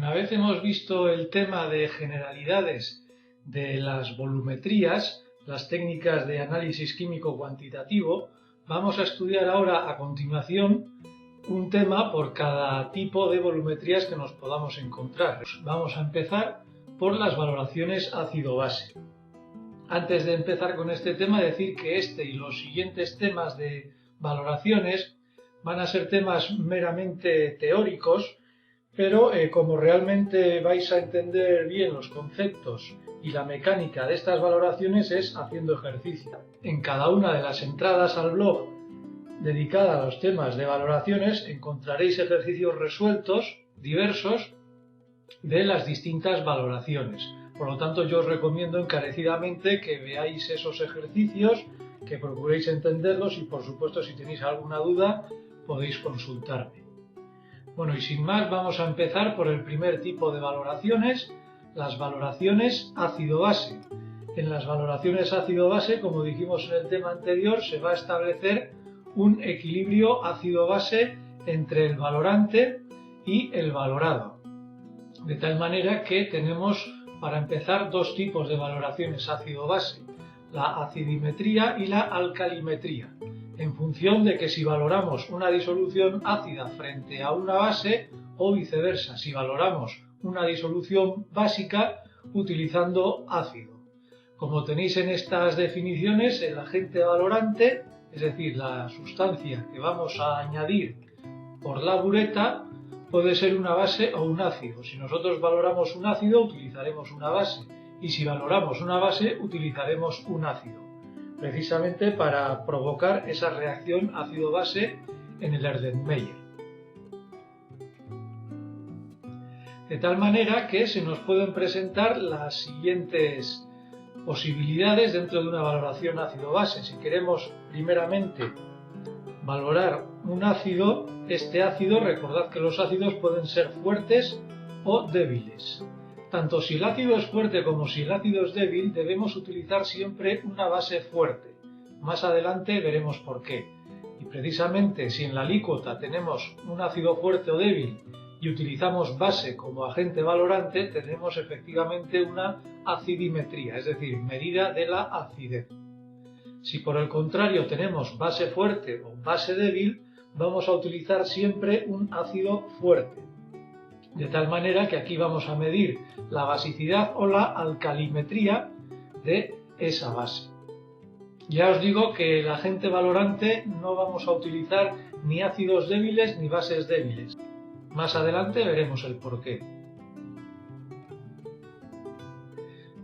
Una vez hemos visto el tema de generalidades de las volumetrías, las técnicas de análisis químico cuantitativo, vamos a estudiar ahora a continuación un tema por cada tipo de volumetrías que nos podamos encontrar. Vamos a empezar por las valoraciones ácido-base. Antes de empezar con este tema, decir que este y los siguientes temas de valoraciones van a ser temas meramente teóricos, pero como realmente vais a entender bien los conceptos y la mecánica de estas valoraciones es haciendo ejercicio. En cada una de las entradas al blog dedicada a los temas de valoraciones encontraréis ejercicios resueltos, diversos, de las distintas valoraciones. Por lo tanto, yo os recomiendo encarecidamente que veáis esos ejercicios, que procuréis entenderlos y, por supuesto, si tenéis alguna duda, podéis consultarme. Bueno, y sin más, vamos a empezar por el primer tipo de valoraciones, las valoraciones ácido-base. En las valoraciones ácido-base, como dijimos en el tema anterior, se va a establecer un equilibrio ácido-base entre el valorante y el valorado. De tal manera que tenemos, para empezar, dos tipos de valoraciones ácido-base, la acidimetría y la alcalimetría, en función de que si valoramos una disolución ácida frente a una base o viceversa, si valoramos una disolución básica utilizando ácido. Como tenéis en estas definiciones, el agente valorante, es decir, la sustancia que vamos a añadir por la bureta, puede ser una base o un ácido. Si nosotros valoramos un ácido, utilizaremos una base, y si valoramos una base, utilizaremos un ácido, precisamente para provocar esa reacción ácido-base en el Erlenmeyer. De tal manera que se nos pueden presentar las siguientes posibilidades dentro de una valoración ácido-base. Si queremos primeramente valorar un ácido, este ácido, recordad que los ácidos pueden ser fuertes o débiles. Tanto si el ácido es fuerte como si el ácido es débil, debemos utilizar siempre una base fuerte. Más adelante veremos por qué. Y precisamente si en la alícuota tenemos un ácido fuerte o débil y utilizamos base como agente valorante, tenemos efectivamente una acidimetría, es decir, medida de la acidez. Si por el contrario tenemos base fuerte o base débil, vamos a utilizar siempre un ácido fuerte. De tal manera que aquí vamos a medir la basicidad o la alcalimetría de esa base. Ya os digo que el agente valorante no vamos a utilizar ni ácidos débiles ni bases débiles. Más adelante veremos el porqué.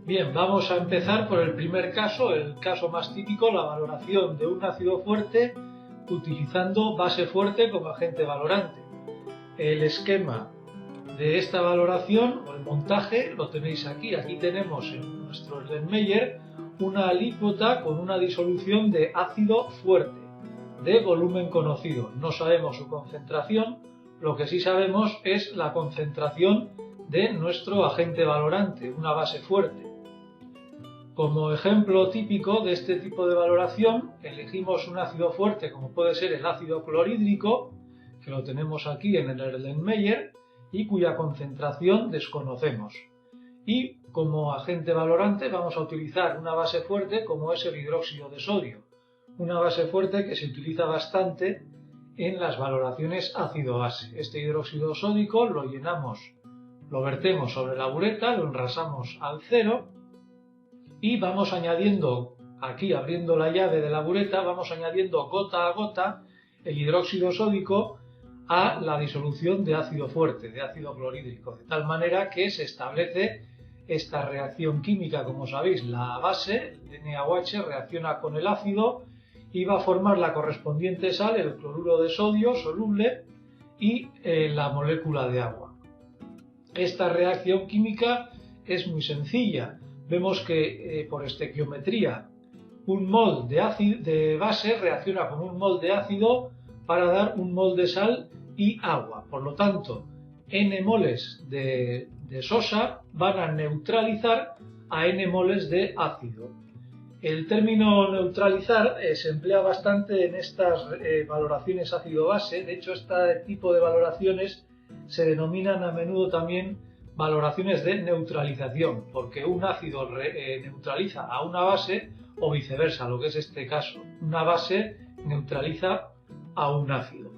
Bien, vamos a empezar por el primer caso, el caso más típico, la valoración de un ácido fuerte utilizando base fuerte como agente valorante. El esquema de esta valoración o el montaje lo tenéis aquí. Aquí tenemos en nuestro Erlenmeyer una alícuota con una disolución de ácido fuerte de volumen conocido. No sabemos su concentración, lo que sí sabemos es la concentración de nuestro agente valorante, una base fuerte. Como ejemplo típico de este tipo de valoración, elegimos un ácido fuerte como puede ser el ácido clorhídrico, que lo tenemos aquí en el Erlenmeyer, y cuya concentración desconocemos. Y como agente valorante vamos a utilizar una base fuerte como es el hidróxido de sodio, una base fuerte que se utiliza bastante en las valoraciones ácido-base. Este hidróxido sódico lo llenamos, lo vertemos sobre la bureta, lo enrasamos al cero y vamos añadiendo, aquí abriendo la llave de la bureta, vamos añadiendo gota a gota el hidróxido sódico a la disolución de ácido fuerte, de ácido clorhídrico, de tal manera que se establece esta reacción química. Como sabéis, la base, el NaOH, reacciona con el ácido y va a formar la correspondiente sal, el cloruro de sodio soluble, y la molécula de agua. Esta reacción química es muy sencilla. Vemos que por estequiometría un mol de base reacciona con un mol de ácido para dar un mol de sal y agua. Por lo tanto, n moles de sosa van a neutralizar a n moles de ácido. El término neutralizar se emplea bastante en estas valoraciones ácido-base. De hecho, este tipo de valoraciones se denominan a menudo también valoraciones de neutralización, porque un ácido neutraliza a una base o viceversa, lo que es este caso. Una base neutraliza a un ácido.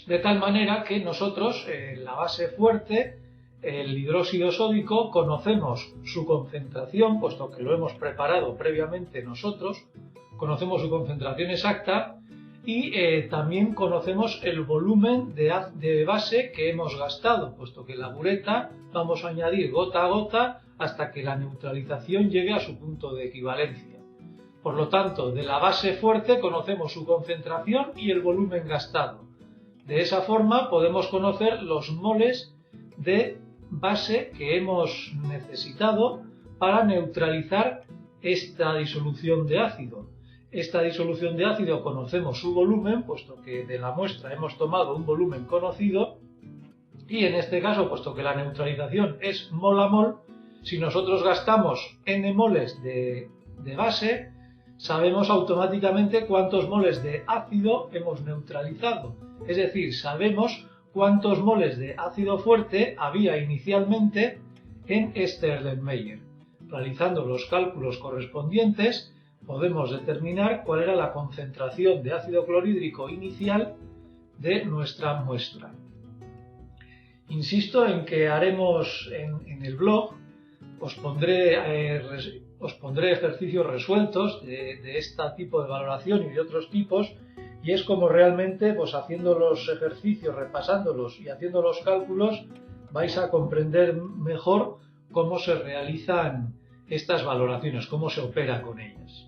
De tal manera que nosotros, la base fuerte, el hidróxido sódico, conocemos su concentración, puesto que lo hemos preparado previamente nosotros, conocemos su concentración exacta y también conocemos el volumen de base que hemos gastado, puesto que la bureta vamos a añadir gota a gota hasta que la neutralización llegue a su punto de equivalencia. Por lo tanto, de la base fuerte conocemos su concentración y el volumen gastado. De esa forma podemos conocer los moles de base que hemos necesitado para neutralizar esta disolución de ácido. Esta disolución de ácido conocemos su volumen, puesto que de la muestra hemos tomado un volumen conocido, y en este caso, puesto que la neutralización es mol a mol, si nosotros gastamos n moles de base, sabemos automáticamente cuántos moles de ácido hemos neutralizado. Es decir, sabemos cuántos moles de ácido fuerte había inicialmente en este Erlenmeyer. Realizando los cálculos correspondientes, podemos determinar cuál era la concentración de ácido clorhídrico inicial de nuestra muestra. Insisto en que haremos en el blog, os pondré ejercicios resueltos de este tipo de valoración y de otros tipos, y es como realmente, pues haciendo los ejercicios, repasándolos y haciendo los cálculos, vais a comprender mejor cómo se realizan estas valoraciones, cómo se opera con ellas.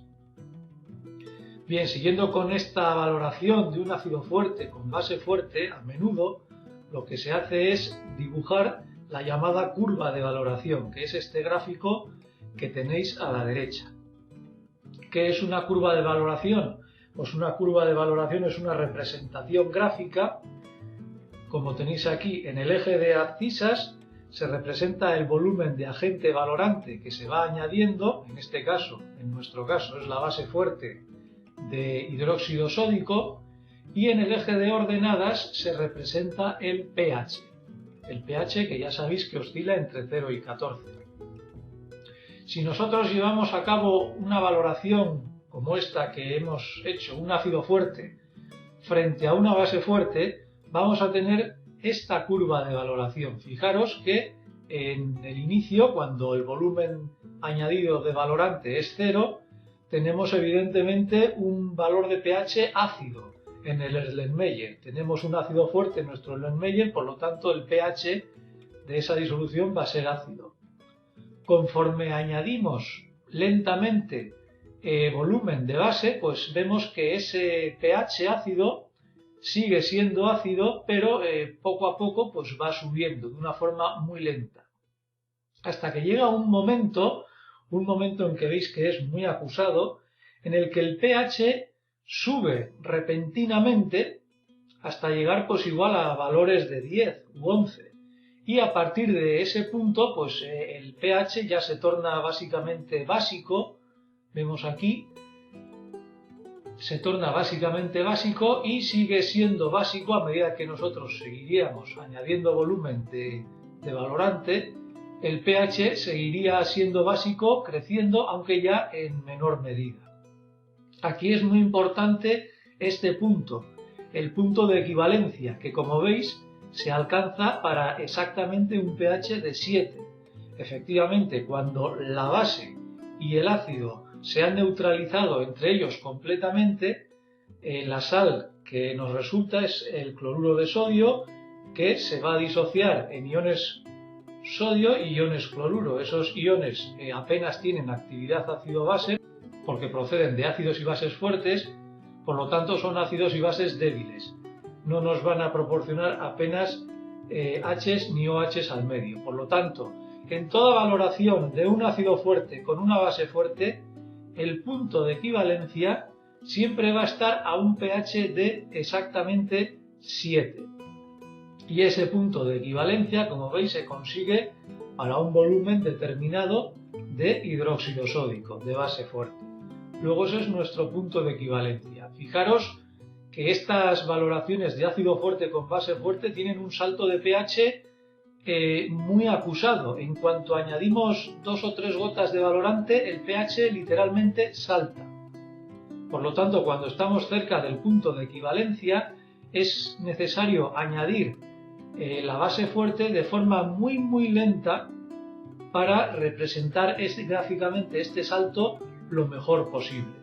Bien, siguiendo con esta valoración de un ácido fuerte con base fuerte, a menudo lo que se hace es dibujar la llamada curva de valoración, que es este gráfico que tenéis a la derecha. ¿Qué es una curva de valoración? Pues una curva de valoración es una representación gráfica, como tenéis aquí en el eje de abscisas, se representa el volumen de agente valorante que se va añadiendo, en este caso, en nuestro caso es la base fuerte de hidróxido sódico, y en el eje de ordenadas se representa el pH. El pH que ya sabéis que oscila entre 0 y 14. Si nosotros llevamos a cabo una valoración como esta que hemos hecho, un ácido fuerte, frente a una base fuerte, vamos a tener esta curva de valoración. Fijaros que en el inicio, cuando el volumen añadido de valorante es 0, tenemos evidentemente un valor de pH ácido en el Erlenmeyer. Tenemos un ácido fuerte en nuestro Erlenmeyer, por lo tanto el pH de esa disolución va a ser ácido. Conforme añadimos lentamente volumen de base, pues vemos que ese pH ácido sigue siendo ácido, pero poco a poco pues va subiendo de una forma muy lenta. Hasta que llega un momento en que veis que es muy acusado, en el que el pH sube repentinamente hasta llegar pues igual a valores de 10 u 11. Y a partir de ese punto, pues el pH ya se torna básicamente básico. Vemos aquí, se torna básicamente básico y sigue siendo básico a medida que nosotros seguiríamos añadiendo volumen de valorante. El pH seguiría siendo básico, creciendo, aunque ya en menor medida. Aquí es muy importante este punto, el punto de equivalencia, que como veis se alcanza para exactamente un pH de 7. Efectivamente, cuando la base y el ácido se han neutralizado entre ellos completamente, la sal que nos resulta es el cloruro de sodio, que se va a disociar en iones sodio y iones cloruro. Esos iones apenas tienen actividad ácido-base porque proceden de ácidos y bases fuertes, por lo tanto son ácidos y bases débiles. No nos van a proporcionar apenas Hs ni OHs al medio. Por lo tanto, en toda valoración de un ácido fuerte con una base fuerte, el punto de equivalencia siempre va a estar a un pH de exactamente 7. Y ese punto de equivalencia, como veis, se consigue para un volumen determinado de hidróxido sódico, de base fuerte. Luego ese es nuestro punto de equivalencia. Fijaros que estas valoraciones de ácido fuerte con base fuerte tienen un salto de pH muy acusado. En cuanto añadimos 2 o 3 gotas de valorante, el pH literalmente salta. Por lo tanto, cuando estamos cerca del punto de equivalencia, es necesario añadir la base fuerte de forma muy lenta para representar gráficamente este salto lo mejor posible.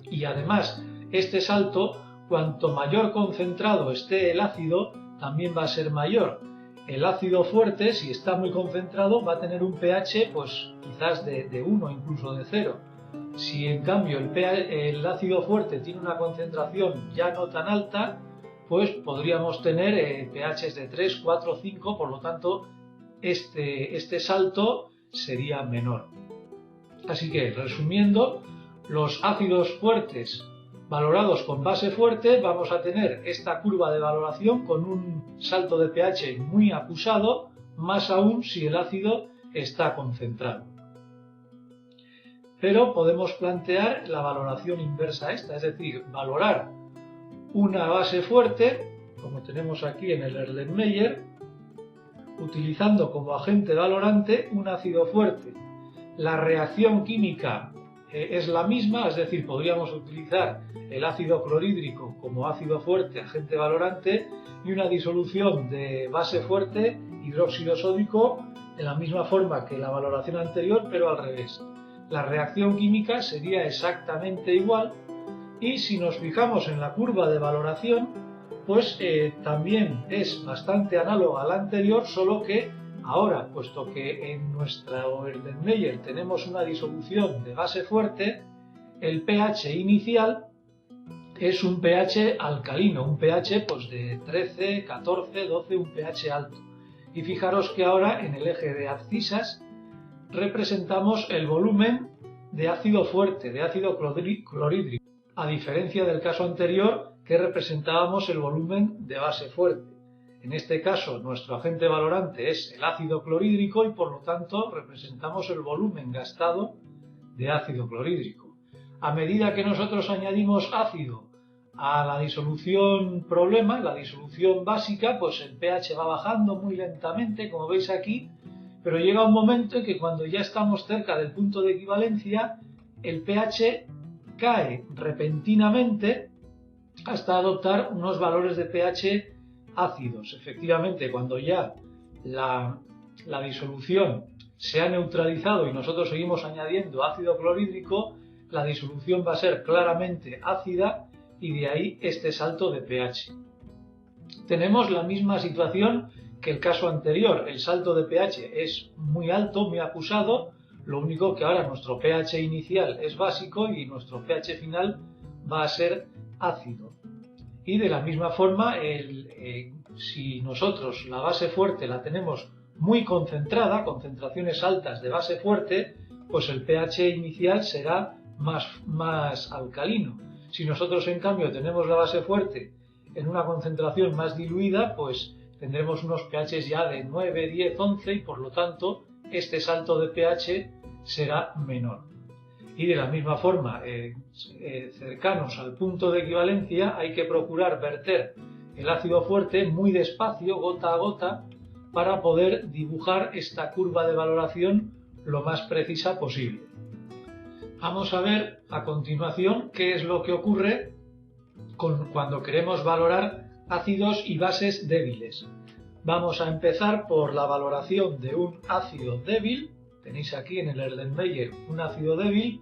Y además, este salto, cuanto mayor concentrado esté el ácido, también va a ser mayor. El ácido fuerte, si está muy concentrado, va a tener un pH pues quizás de 1, incluso de 0. Si en cambio el ácido fuerte tiene una concentración ya no tan alta, pues podríamos tener pHs de 3, 4, 5, por lo tanto este salto sería menor. Así que, resumiendo, los ácidos fuertes valorados con base fuerte, vamos a tener esta curva de valoración con un salto de pH muy acusado, más aún si el ácido está concentrado. Pero podemos plantear la valoración inversa a esta, es decir, valorar una base fuerte, como tenemos aquí en el Erlenmeyer, utilizando como agente valorante un ácido fuerte. La reacción química es la misma, es decir, podríamos utilizar el ácido clorhídrico como ácido fuerte, agente valorante, y una disolución de base fuerte, hidróxido sódico, de la misma forma que la valoración anterior, pero al revés. La reacción química sería exactamente igual, y si nos fijamos en la curva de valoración, pues también es bastante análoga a la anterior, solo que ahora, puesto que en nuestro Erlenmeyer tenemos una disolución de base fuerte, el pH inicial es un pH alcalino, un pH pues de 13, 14, 12, un pH alto. Y fijaros que ahora en el eje de abscisas representamos el volumen de ácido fuerte, de ácido clorhídrico, a diferencia del caso anterior que representábamos el volumen de base fuerte. En este caso, nuestro agente valorante es el ácido clorhídrico y por lo tanto representamos el volumen gastado de ácido clorhídrico. A medida que nosotros añadimos ácido a la disolución problema, la disolución básica, pues el pH va bajando muy lentamente, como veis aquí, pero llega un momento en que cuando ya estamos cerca del punto de equivalencia, el pH cae repentinamente hasta adoptar unos valores de pH ácidos. Efectivamente, cuando ya la disolución se ha neutralizado y nosotros seguimos añadiendo ácido clorhídrico, la disolución va a ser claramente ácida y de ahí este salto de pH. Tenemos la misma situación que el caso anterior. El salto de pH es muy alto, muy acusado, lo único que ahora nuestro pH inicial es básico y nuestro pH final va a ser ácido. Y de la misma forma, si nosotros la base fuerte la tenemos muy concentrada, concentraciones altas de base fuerte, pues el pH inicial será más alcalino. Si nosotros en cambio tenemos la base fuerte en una concentración más diluida, pues tendremos unos pHs ya de 9, 10, 11 y por lo tanto este salto de pH será menor. Y de la misma forma, cercanos al punto de equivalencia, hay que procurar verter el ácido fuerte muy despacio, gota a gota, para poder dibujar esta curva de valoración lo más precisa posible. Vamos a ver a continuación qué es lo que ocurre cuando queremos valorar ácidos y bases débiles. Vamos a empezar por la valoración de un ácido débil. Tenéis aquí en el Erlenmeyer un ácido débil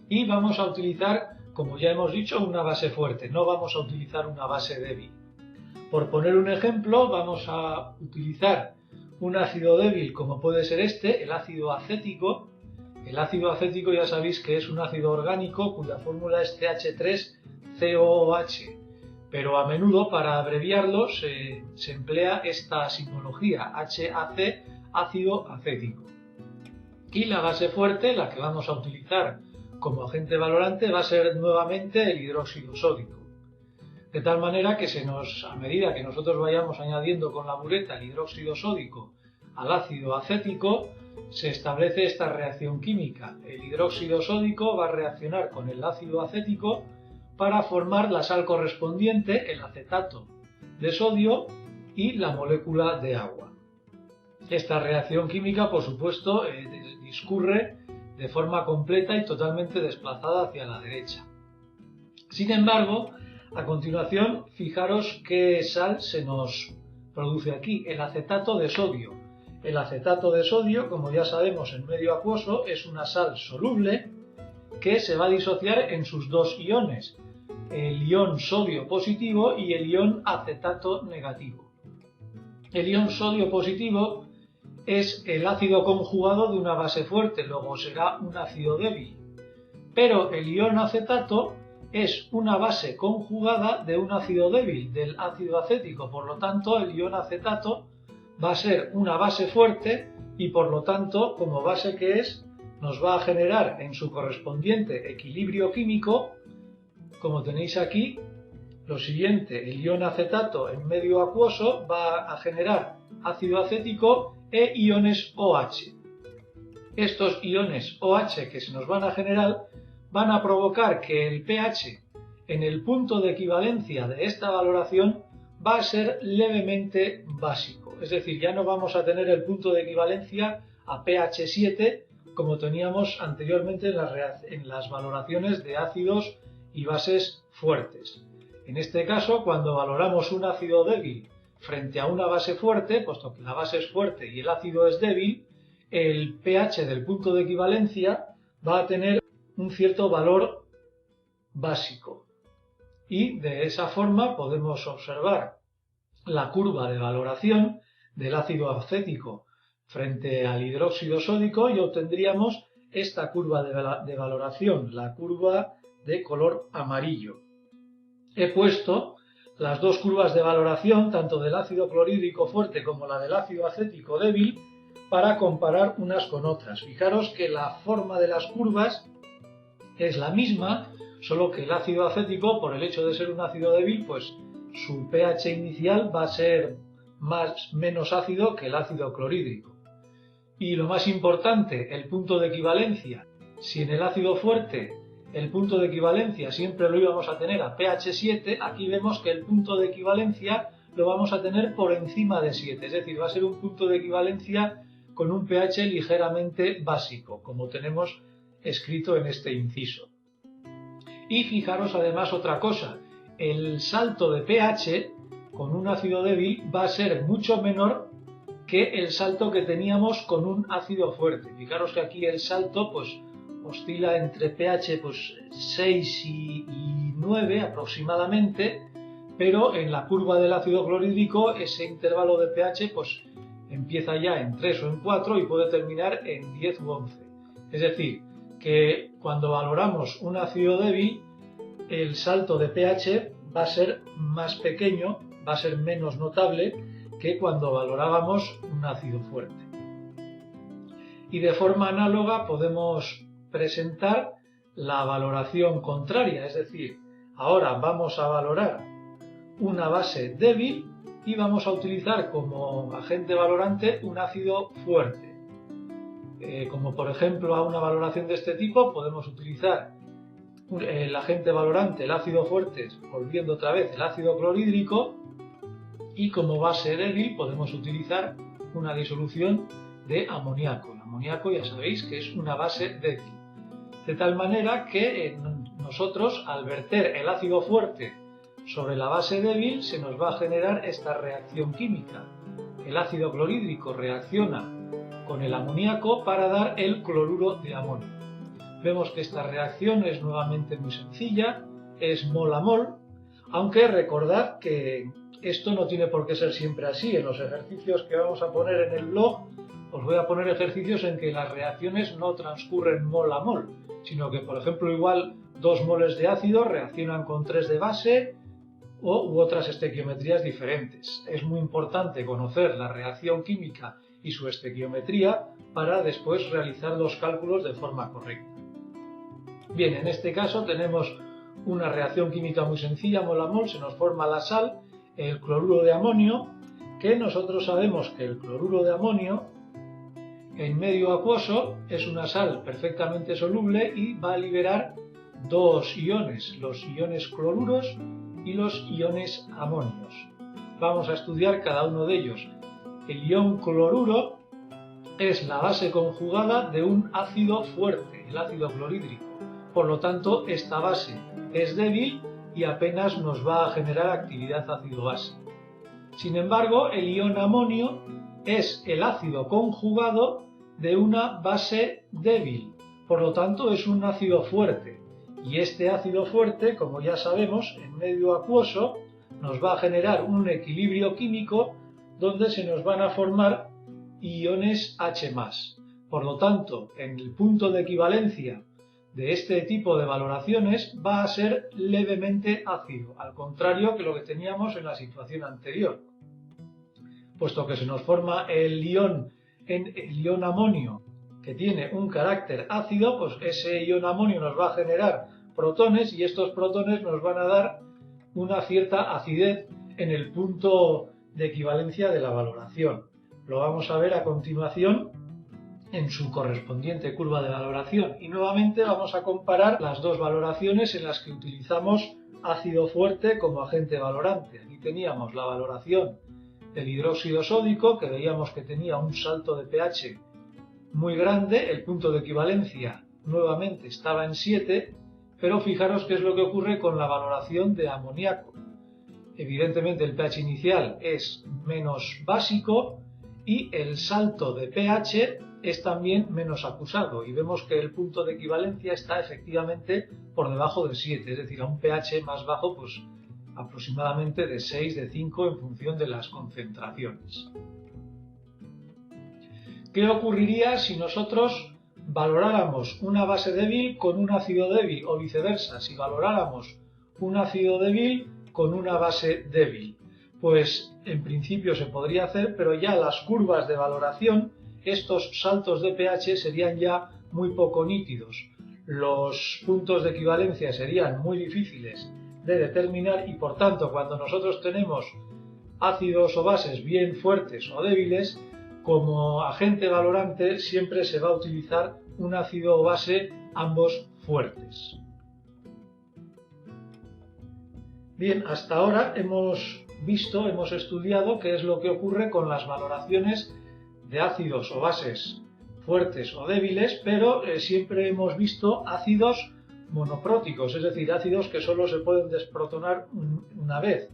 y vamos a utilizar, como ya hemos dicho, una base fuerte, no vamos a utilizar una base débil. Por poner un ejemplo, vamos a utilizar un ácido débil como puede ser este, el ácido acético. El ácido acético ya sabéis que es un ácido orgánico cuya fórmula es CH3COOH, pero a menudo para abreviarlo se emplea esta simbología HAC, ácido acético. Y la base fuerte, la que vamos a utilizar como agente valorante, va a ser nuevamente el hidróxido sódico. De tal manera que a medida que nosotros vayamos añadiendo con la bureta el hidróxido sódico al ácido acético, se establece esta reacción química. El hidróxido sódico va a reaccionar con el ácido acético para formar la sal correspondiente, el acetato de sodio y la molécula de agua. Esta reacción química, por supuesto, discurre de forma completa y totalmente desplazada hacia la derecha. Sin embargo, a continuación, fijaros qué sal se nos produce aquí, el acetato de sodio. El acetato de sodio, como ya sabemos en medio acuoso, es una sal soluble que se va a disociar en sus dos iones, el ion sodio positivo y el ion acetato negativo. El ion sodio positivo es el ácido conjugado de una base fuerte, luego será un ácido débil. Pero el ion acetato es una base conjugada de un ácido débil, del ácido acético. Por lo tanto, el ion acetato va a ser una base fuerte y por lo tanto, como base que es, nos va a generar en su correspondiente equilibrio químico, como tenéis aquí, lo siguiente: el ion acetato en medio acuoso va a generar ácido acético e iones OH. Estos iones OH que se nos van a generar van a provocar que el pH en el punto de equivalencia de esta valoración va a ser levemente básico. Es decir, ya no vamos a tener el punto de equivalencia a pH 7 como teníamos anteriormente en las valoraciones de ácidos y bases fuertes. En este caso, cuando valoramos un ácido débil frente a una base fuerte, puesto que la base es fuerte y el ácido es débil, el pH del punto de equivalencia va a tener un cierto valor básico. Y de esa forma podemos observar la curva de valoración del ácido acético frente al hidróxido sódico y obtendríamos esta curva de valoración, la curva de color amarillo. He puesto las dos curvas de valoración, tanto del ácido clorhídrico fuerte como la del ácido acético débil, para comparar unas con otras. Fijaros que la forma de las curvas es la misma, solo que el ácido acético, por el hecho de ser un ácido débil, pues su pH inicial va a ser menos ácido que el ácido clorhídrico. Y lo más importante, el punto de equivalencia. Si en el ácido fuerte el punto de equivalencia siempre lo íbamos a tener a pH 7, aquí vemos que el punto de equivalencia lo vamos a tener por encima de 7, es decir, va a ser un punto de equivalencia con un pH ligeramente básico, como tenemos escrito en este inciso. Y fijaros además otra cosa, el salto de pH con un ácido débil va a ser mucho menor que el salto que teníamos con un ácido fuerte. Fijaros que aquí el salto pues oscila entre pH 6 y 9 aproximadamente, pero en la curva del ácido clorhídrico ese intervalo de pH pues empieza ya en 3 o en 4 y puede terminar en 10 u 11. Es decir, que cuando valoramos un ácido débil, el salto de pH va a ser más pequeño, va a ser menos notable que cuando valorábamos un ácido fuerte. Y de forma análoga podemos presentar la valoración contraria, es decir, ahora vamos a valorar una base débil y vamos a utilizar como agente valorante un ácido fuerte. Como por ejemplo a una valoración de este tipo podemos utilizar el agente valorante, el ácido fuerte, volviendo otra vez el ácido clorhídrico, y como base débil podemos utilizar una disolución de amoníaco. El amoníaco ya sabéis que es una base débil. De tal manera que nosotros, al verter el ácido fuerte sobre la base débil, se nos va a generar esta reacción química. El ácido clorhídrico reacciona con el amoníaco para dar el cloruro de amonio. Vemos que esta reacción es nuevamente muy sencilla, es mol a mol, aunque recordad que esto no tiene por qué ser siempre así. En los ejercicios que vamos a poner en el blog, os voy a poner ejercicios en que las reacciones no transcurren mol a mol, sino que, por ejemplo, igual 2 moles de ácido reaccionan con 3 de base u otras estequiometrías diferentes. Es muy importante conocer la reacción química y su estequiometría para después realizar los cálculos de forma correcta. Bien, en este caso tenemos una reacción química muy sencilla, mol a mol, se nos forma la sal, el cloruro de amonio, que nosotros sabemos que el cloruro de amonio en medio acuoso es una sal perfectamente soluble y va a liberar dos iones, los iones cloruros y los iones amonios. Vamos a estudiar cada uno de ellos. El ion cloruro es la base conjugada de un ácido fuerte, el ácido clorhídrico. Por lo tanto, esta base es débil y apenas nos va a generar actividad ácido-base. Sin embargo, el ion amonio es el ácido conjugado de una base débil. Por lo tanto, es un ácido fuerte. Y este ácido fuerte, como ya sabemos, en medio acuoso, nos va a generar un equilibrio químico donde se nos van a formar iones H+. Por lo tanto, en el punto de equivalencia de este tipo de valoraciones va a ser levemente ácido, al contrario que lo que teníamos en la situación anterior. Puesto que se nos forma el ion amonio que tiene un carácter ácido, pues ese ion amonio nos va a generar protones y estos protones nos van a dar una cierta acidez en el punto de equivalencia de la valoración. Lo vamos a ver a continuación en su correspondiente curva de valoración y nuevamente vamos a comparar las dos valoraciones en las que utilizamos ácido fuerte como agente valorante. Aquí teníamos la valoración del hidróxido sódico, que veíamos que tenía un salto de pH muy grande, el punto de equivalencia nuevamente estaba en 7, pero fijaros qué es lo que ocurre con la valoración de amoníaco. Evidentemente el pH inicial es menos básico y el salto de pH es también menos acusado y vemos que el punto de equivalencia está efectivamente por debajo de 7, es decir, a un pH más bajo, pues aproximadamente de 6, de 5 en función de las concentraciones. ¿Qué ocurriría si nosotros valoráramos una base débil con un ácido débil o viceversa, si valoráramos un ácido débil con una base débil? Pues en principio se podría hacer, pero ya las curvas de valoración, estos saltos de pH serían ya muy poco nítidos. Los puntos de equivalencia serían muy difíciles de determinar y por tanto cuando nosotros tenemos ácidos o bases bien fuertes o débiles, como agente valorante siempre se va a utilizar un ácido o base ambos fuertes. Bien, hasta ahora hemos estudiado qué es lo que ocurre con las valoraciones de ácidos o bases fuertes o débiles, pero siempre hemos visto ácidos monopróticos, es decir, ácidos que solo se pueden desprotonar una vez.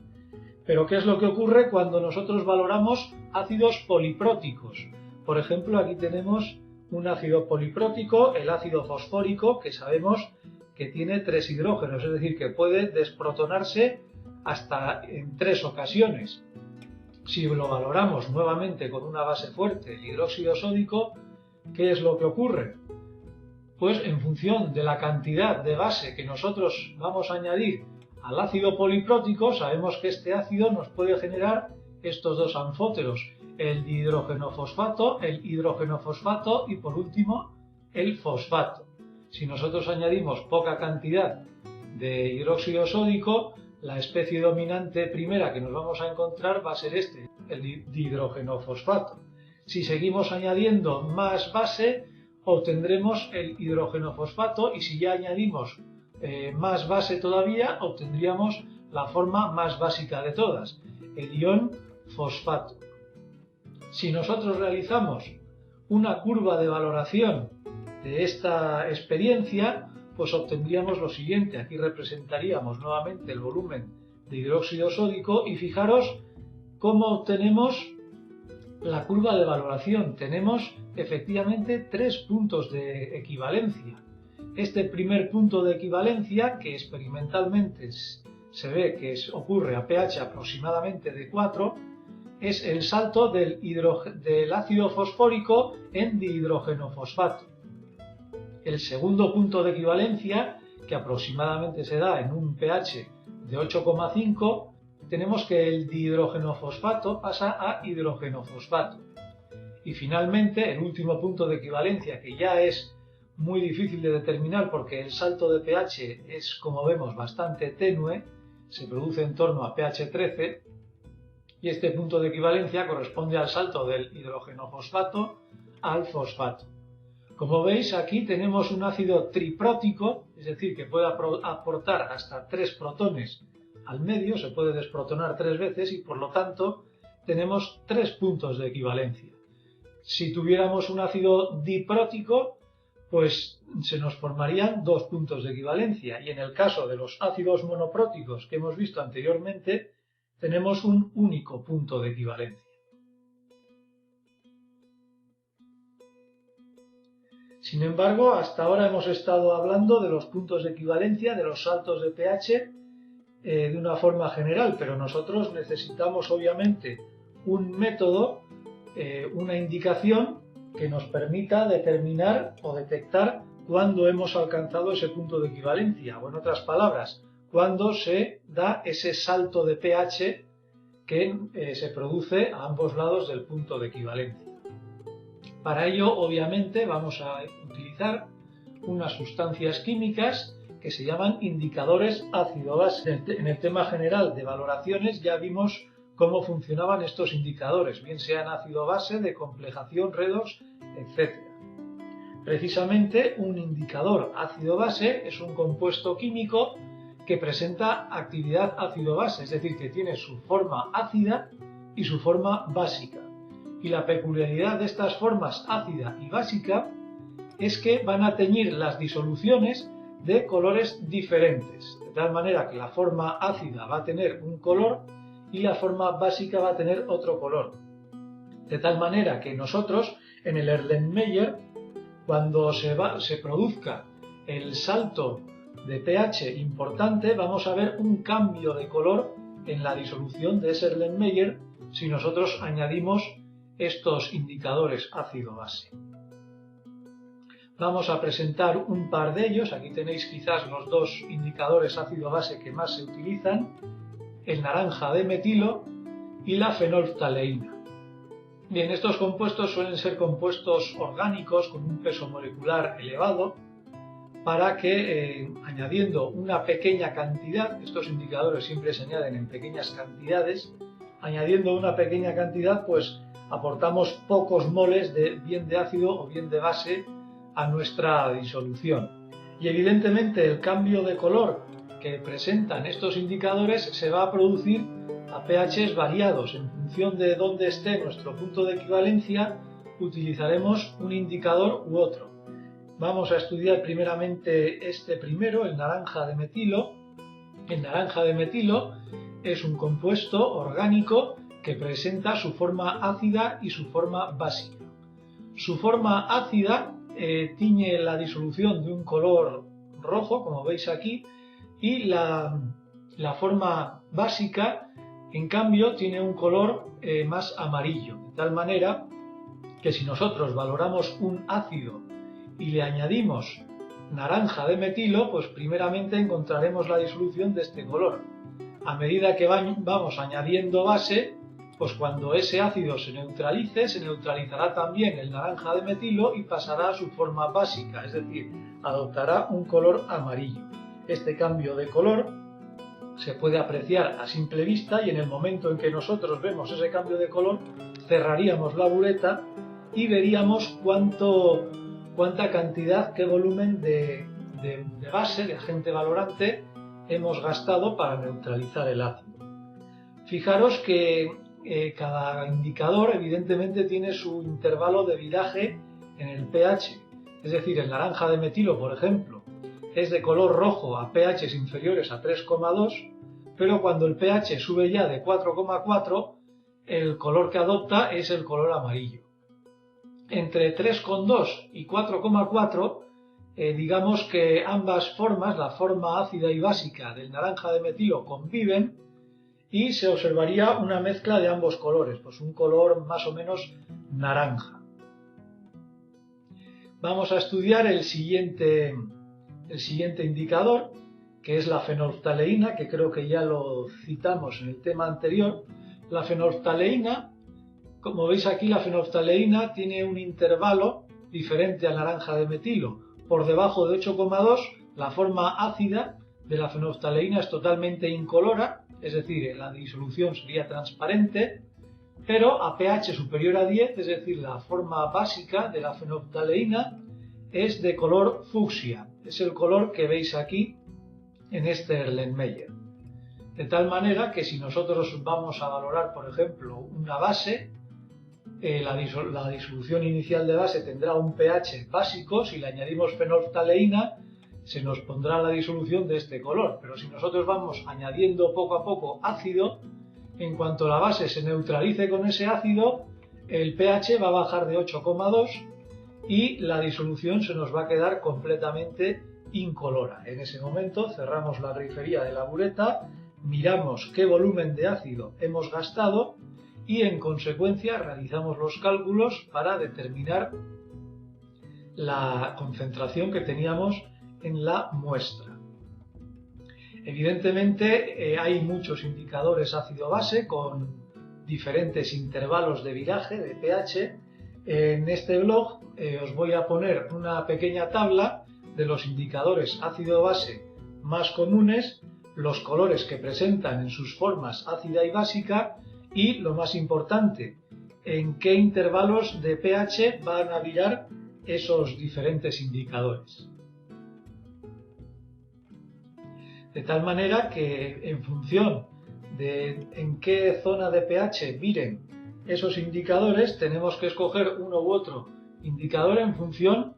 Pero ¿qué es lo que ocurre cuando nosotros valoramos ácidos polipróticos? Por ejemplo, aquí tenemos un ácido poliprótico, el ácido fosfórico, que sabemos que tiene 3 hidrógenos, es decir, que puede desprotonarse hasta en 3 ocasiones. Si lo valoramos nuevamente con una base fuerte, el hidróxido sódico, ¿qué es lo que ocurre? Pues en función de la cantidad de base que nosotros vamos a añadir al ácido poliprótico, sabemos que este ácido nos puede generar estos dos anfóteros, el dihidrógeno fosfato y por último el fosfato. Si nosotros añadimos poca cantidad de hidróxido sódico, la especie dominante primera que nos vamos a encontrar va a ser el dihidrógeno fosfato. Si seguimos añadiendo más base, obtendremos el hidrógeno fosfato y si ya añadimos más base todavía, obtendríamos la forma más básica de todas, el ion fosfato. Si nosotros realizamos una curva de valoración de esta experiencia, pues obtendríamos lo siguiente. Aquí representaríamos nuevamente el volumen de hidróxido sódico y fijaros cómo obtenemos la curva de valoración. Tenemos efectivamente 3 puntos de equivalencia. Este primer punto de equivalencia, que experimentalmente se ve que ocurre a pH aproximadamente de 4, es el salto del ácido fosfórico en dihidrógeno fosfato. El segundo punto de equivalencia, que aproximadamente se da en un pH de 8,5, tenemos que el dihidrógeno fosfato pasa a hidrógeno fosfato. Y finalmente, el último punto de equivalencia, que ya es muy difícil de determinar porque el salto de pH es, como vemos, bastante tenue, se produce en torno a pH 13, y este punto de equivalencia corresponde al salto del hidrógeno fosfato al fosfato. Como veis, aquí tenemos un ácido triprótico, es decir, que puede aportar hasta 3 protones al medio, se puede desprotonar 3 veces y por lo tanto tenemos 3 puntos de equivalencia. Si tuviéramos un ácido diprótico, pues se nos formarían 2 puntos de equivalencia. Y en el caso de los ácidos monopróticos que hemos visto anteriormente, tenemos un único punto de equivalencia. Sin embargo, hasta ahora hemos estado hablando de los puntos de equivalencia, de los saltos de pH, de una forma general, pero nosotros necesitamos obviamente un método, una indicación que nos permita determinar o detectar cuándo hemos alcanzado ese punto de equivalencia, o en otras palabras, cuándo se da ese salto de pH que se produce a ambos lados del punto de equivalencia. Para ello, obviamente, vamos a utilizar unas sustancias químicas que se llaman indicadores ácido-base. En el tema general de valoraciones ya vimos cómo funcionaban estos indicadores, bien sean ácido-base, de complejación, redox, etc. Precisamente un indicador ácido-base es un compuesto químico que presenta actividad ácido-base, es decir, que tiene su forma ácida y su forma básica. Y la peculiaridad de estas formas ácida y básica es que van a teñir las disoluciones de colores diferentes, de tal manera que la forma ácida va a tener un color y la forma básica va a tener otro color. De tal manera que nosotros en el Erlenmeyer, cuando se produzca el salto de pH importante, vamos a ver un cambio de color en la disolución de ese Erlenmeyer si nosotros añadimos estos indicadores ácido-base. Vamos a presentar un par de ellos. Aquí tenéis quizás los 2 indicadores ácido-base que más se utilizan, el naranja de metilo y la fenolftaleína. Bien, estos compuestos suelen ser compuestos orgánicos con un peso molecular elevado, para que añadiendo una pequeña cantidad, estos indicadores siempre se añaden en pequeñas cantidades, añadiendo una pequeña cantidad, pues aportamos pocos moles bien de ácido o bien de base a nuestra disolución. Y evidentemente el cambio de color que presentan estos indicadores se va a producir a pHs variados. En función de dónde esté nuestro punto de equivalencia, utilizaremos un indicador u otro. Vamos a estudiar primeramente este primero, el naranja de metilo. El naranja de metilo es un compuesto orgánico que presenta su forma ácida y su forma básica. Su forma ácida tiñe la disolución de un color rojo, como veis aquí, y la forma básica, en cambio, tiene un color más amarillo, de tal manera que si nosotros valoramos un ácido y le añadimos naranja de metilo, pues primeramente encontraremos la disolución de este color. A medida que vamos añadiendo base, pues cuando ese ácido se neutralice, se neutralizará también el naranja de metilo y pasará a su forma básica, es decir, adoptará un color amarillo. Este cambio de color se puede apreciar a simple vista y en el momento en que nosotros vemos ese cambio de color, cerraríamos la bureta y veríamos cuánta cantidad, qué volumen de base, de agente valorante, hemos gastado para neutralizar el ácido. Fijaros que cada indicador evidentemente tiene su intervalo de viraje en el pH, es decir, el naranja de metilo, por ejemplo, es de color rojo a pHs inferiores a 3,2, pero cuando el pH sube ya de 4,4, el color que adopta es el color amarillo. Entre 3,2 y 4,4, digamos que ambas formas, la forma ácida y básica del naranja de metilo, conviven y se observaría una mezcla de ambos colores, pues un color más o menos naranja. Vamos a estudiar el siguiente indicador, que es la fenolftaleína, que creo que ya lo citamos en el tema anterior. La fenolftaleína, como veis aquí, la fenolftaleína tiene un intervalo diferente al naranja de metilo. Por debajo de 8,2, la forma ácida de la fenolftaleína es totalmente incolora, es decir, la disolución sería transparente, pero a pH superior a 10, es decir, la forma básica de la fenolftaleína es de color fucsia. Es el color que veis aquí en este Erlenmeyer. De tal manera que si nosotros vamos a valorar, por ejemplo, una base, la disolución inicial de base tendrá un pH básico. Si le añadimos fenolftaleína, se nos pondrá la disolución de este color. Pero si nosotros vamos añadiendo poco a poco ácido, en cuanto la base se neutralice con ese ácido, el pH va a bajar de 8,2 y la disolución se nos va a quedar completamente incolora. En ese momento cerramos la grifería de la bureta, miramos qué volumen de ácido hemos gastado y en consecuencia realizamos los cálculos para determinar la concentración que teníamos en la muestra. Evidentemente hay muchos indicadores ácido-base con diferentes intervalos de viraje, de pH. En este blog os voy a poner una pequeña tabla de los indicadores ácido-base más comunes, los colores que presentan en sus formas ácida y básica y, lo más importante, en qué intervalos de pH van a virar esos diferentes indicadores. De tal manera que en función de en qué zona de pH viren esos indicadores, tenemos que escoger uno u otro indicador en función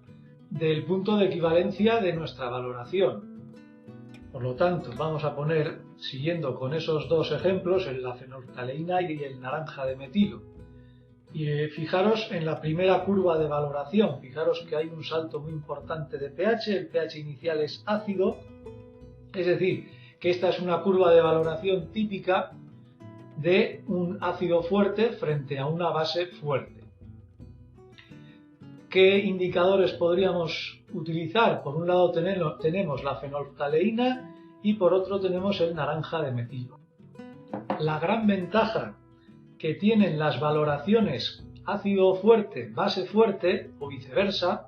del punto de equivalencia de nuestra valoración. Por lo tanto, vamos a poner, siguiendo con esos dos ejemplos, la fenolftaleína y el naranja de metilo. Y fijaros en la primera curva de valoración, fijaros que hay un salto muy importante de pH, el pH inicial es ácido, es decir, que esta es una curva de valoración típica de un ácido fuerte frente a una base fuerte. ¿Qué indicadores podríamos utilizar? Por un lado tenemos la fenolftaleína y por otro tenemos el naranja de metilo. La gran ventaja que tienen las valoraciones ácido fuerte, base fuerte o viceversa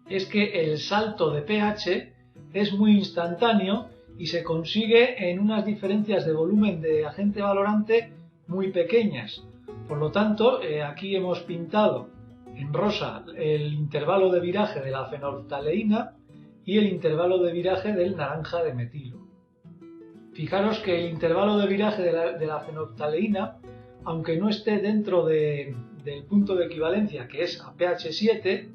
es que el salto de pH es muy instantáneo y se consigue en unas diferencias de volumen de agente valorante muy pequeñas. Por lo tanto, aquí hemos pintado en rosa el intervalo de viraje de la fenolftaleína y el intervalo de viraje del naranja de metilo. Fijaros que el intervalo de viraje de la fenolftaleína, aunque no esté dentro del punto de equivalencia, que es a pH 7,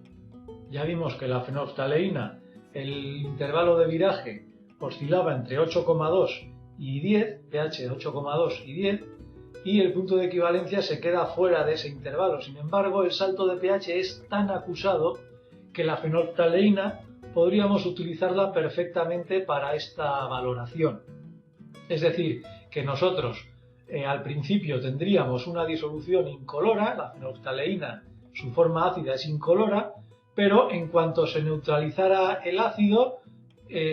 ya vimos que la fenolftaleína, el intervalo de viraje oscilaba entre 8,2 y 10, pH de 8,2 y 10, y el punto de equivalencia se queda fuera de ese intervalo. Sin embargo, el salto de pH es tan acusado que la fenolftaleína podríamos utilizarla perfectamente para esta valoración. Es decir, que nosotros al principio tendríamos una disolución incolora, la fenolftaleína, su forma ácida es incolora, pero en cuanto se neutralizara el ácido,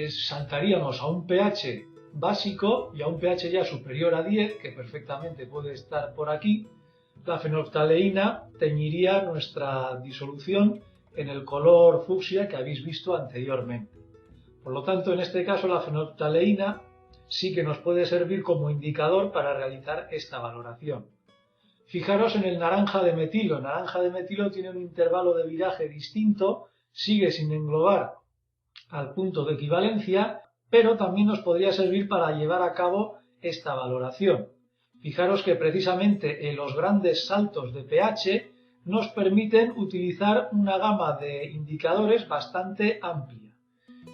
saltaríamos a un pH básico y a un pH ya superior a 10, que perfectamente puede estar por aquí. La fenolftaleína teñiría nuestra disolución en el color fucsia que habéis visto anteriormente. Por lo tanto, en este caso la fenolftaleína sí que nos puede servir como indicador para realizar esta valoración. Fijaros en el naranja de metilo. El naranja de metilo tiene un intervalo de viraje distinto, sigue sin englobar al punto de equivalencia, pero también nos podría servir para llevar a cabo esta valoración. Fijaros que precisamente en los grandes saltos de pH nos permiten utilizar una gama de indicadores bastante amplia.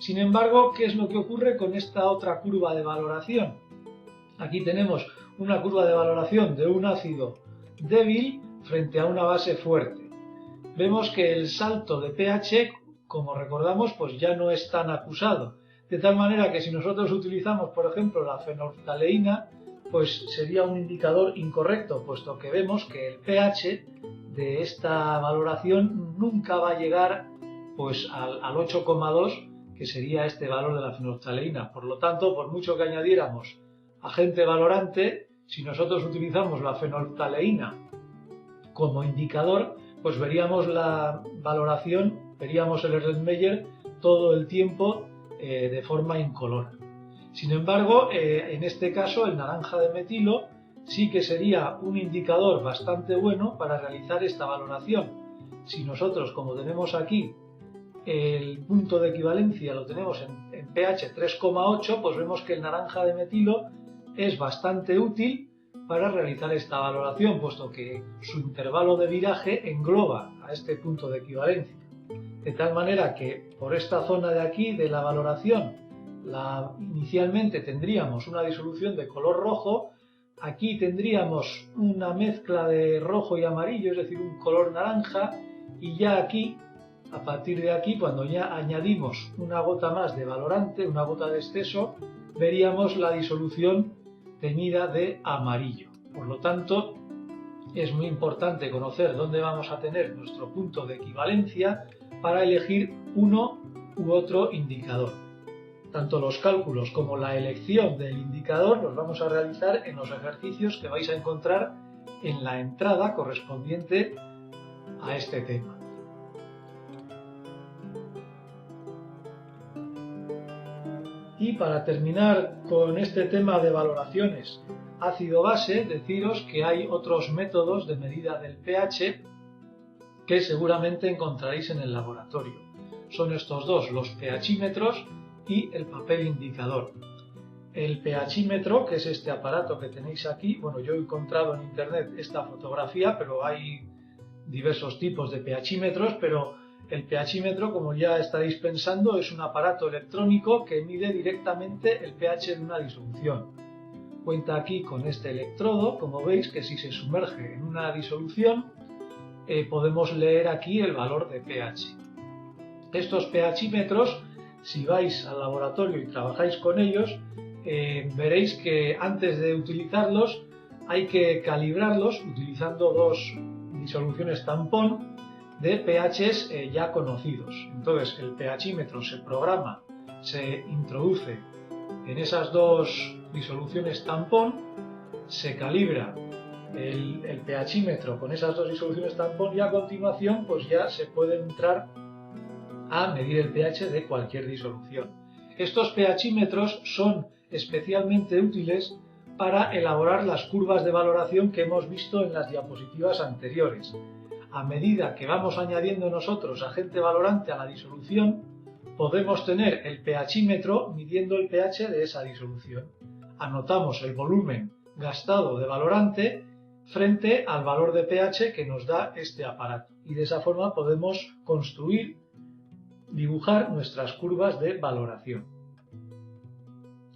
Sin embargo, ¿qué es lo que ocurre con esta otra curva de valoración? Aquí tenemos una curva de valoración de un ácido débil frente a una base fuerte. Vemos que el salto de pH, como recordamos, pues ya no es tan acusado. De tal manera que si nosotros utilizamos, por ejemplo, la fenolftaleína, pues sería un indicador incorrecto, puesto que vemos que el pH de esta valoración nunca va a llegar pues al 8,2, que sería este valor de la fenolftaleína. Por lo tanto, por mucho que añadiéramos agente valorante, si nosotros utilizamos la fenolftaleína como indicador, pues veríamos la valoración, veríamos el Erlenmeyer todo el tiempo de forma incolora. Sin embargo, en este caso el naranja de metilo sí que sería un indicador bastante bueno para realizar esta valoración. Si nosotros, como tenemos aquí, el punto de equivalencia lo tenemos en pH 3,8, pues vemos que el naranja de metilo es bastante útil para realizar esta valoración, puesto que su intervalo de viraje engloba a este punto de equivalencia. De tal manera que por esta zona de aquí de la valoración, inicialmente tendríamos una disolución de color rojo, aquí tendríamos una mezcla de rojo y amarillo, es decir, un color naranja, y ya aquí, a partir de aquí, cuando ya añadimos una gota más de valorante, una gota de exceso, veríamos la disolución teñida de amarillo. Por lo tanto, es muy importante conocer dónde vamos a tener nuestro punto de equivalencia para elegir uno u otro indicador. Tanto los cálculos como la elección del indicador los vamos a realizar en los ejercicios que vais a encontrar en la entrada correspondiente a este tema. Y para terminar con este tema de valoraciones ácido-base, deciros que hay otros métodos de medida del pH que seguramente encontraréis en el laboratorio. Son estos dos, los pHímetros y el papel indicador. El pHímetro, que es este aparato que tenéis aquí, bueno, yo he encontrado en internet esta fotografía, pero hay diversos tipos de pHímetros, pero el pHímetro, como ya estaréis pensando, es un aparato electrónico que mide directamente el pH de una disolución. Cuenta aquí con este electrodo, como veis que si se sumerge en una disolución, podemos leer aquí el valor de pH. Estos pHímetros, si vais al laboratorio y trabajáis con ellos, veréis que antes de utilizarlos hay que calibrarlos utilizando dos disoluciones tampón de pHs ya conocidos. Entonces el pHímetro se programa, se introduce en esas dos disoluciones tampón, se calibra el pHímetro con esas dos disoluciones tampón y a continuación pues ya se puede entrar a medir el pH de cualquier disolución. Estos pHímetros son especialmente útiles para elaborar las curvas de valoración que hemos visto en las diapositivas anteriores. A medida que vamos añadiendo nosotros agente valorante a la disolución, podemos tener el pHímetro midiendo el pH de esa disolución. Anotamos el volumen gastado de valorante frente al valor de pH que nos da este aparato y de esa forma podemos dibujar nuestras curvas de valoración.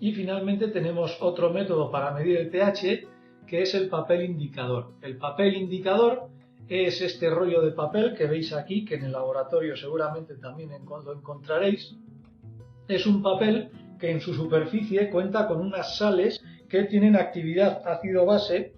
Y finalmente tenemos otro método para medir el pH, que es el papel indicador. El papel indicador es este rollo de papel que veis aquí, que en el laboratorio seguramente también lo encontraréis. Es un papel que en su superficie cuenta con unas sales que tienen actividad ácido-base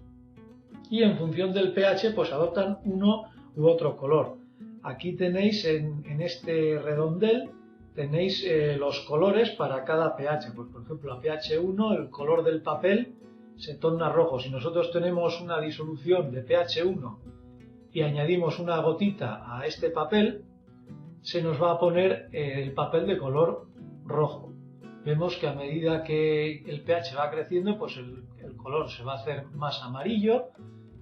y en función del pH pues adoptan uno u otro color. Aquí tenéis en este redondel tenéis los colores para cada pH. Pues, por ejemplo, a pH 1 el color del papel se torna rojo. Si nosotros tenemos una disolución de pH 1 y añadimos una gotita a este papel, se nos va a poner el papel de color rojo. Vemos que a medida que el pH va creciendo, pues el color se va a hacer más amarillo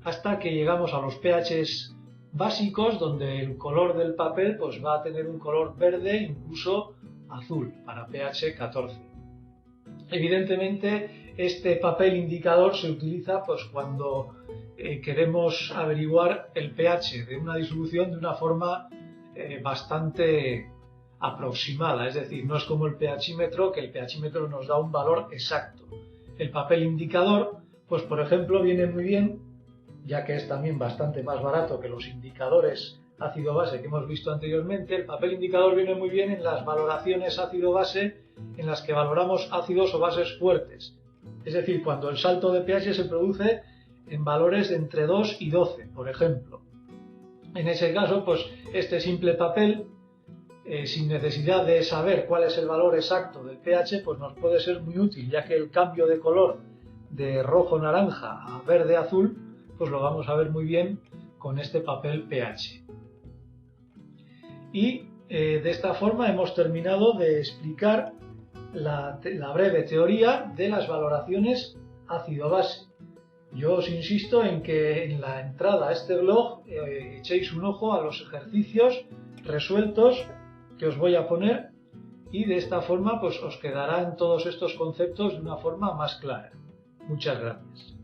hasta que llegamos a los pHs básicos, donde el color del papel pues va a tener un color verde, incluso azul, para pH 14. Evidentemente, este papel indicador se utiliza pues cuando queremos averiguar el pH de una disolución de una forma bastante aproximada, es decir, no es como el pHímetro, que el pHímetro nos da un valor exacto. El papel indicador, pues por ejemplo, viene muy bien, ya que es también bastante más barato que los indicadores ácido-base que hemos visto anteriormente. El papel indicador viene muy bien en las valoraciones ácido-base en las que valoramos ácidos o bases fuertes. Es decir, cuando el salto de pH se produce en valores de entre 2 y 12, por ejemplo. En ese caso, pues este simple papel, sin necesidad de saber cuál es el valor exacto del pH, pues nos puede ser muy útil, ya que el cambio de color de rojo-naranja a verde-azul pues lo vamos a ver muy bien con este papel pH. Y de esta forma hemos terminado de explicar la breve teoría de las valoraciones ácido-base. Yo os insisto en que en la entrada a este blog echéis un ojo a los ejercicios resueltos que os voy a poner y de esta forma pues os quedarán todos estos conceptos de una forma más clara. Muchas gracias.